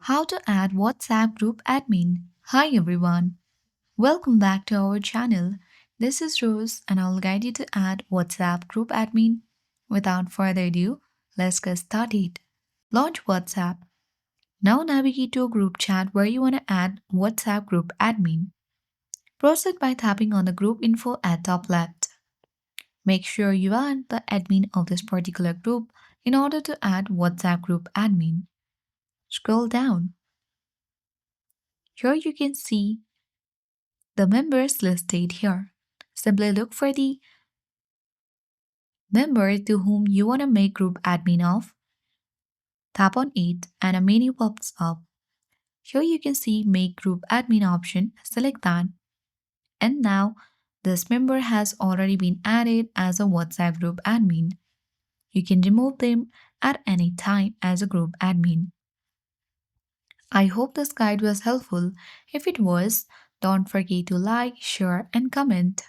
How to add WhatsApp group admin. Hi everyone, welcome back to our channel. This is Rose and I'll guide you to add WhatsApp group admin. Without further ado, let's get started. Launch WhatsApp. Now navigate to a group chat where you want to add WhatsApp group admin. Proceed by tapping on the group info at top left. Make sure you are the admin of this particular group in order to add WhatsApp group admin. Scroll down. Here you can see the members listed here. Simply look for the member to whom you want to make group admin of. Tap on it and a menu pops up. Here you can see make group admin option. Select that. And now this member has already been added as a WhatsApp group admin. You can remove them at any time as a group admin. I hope this guide was helpful. If it was, don't forget to like, share and comment.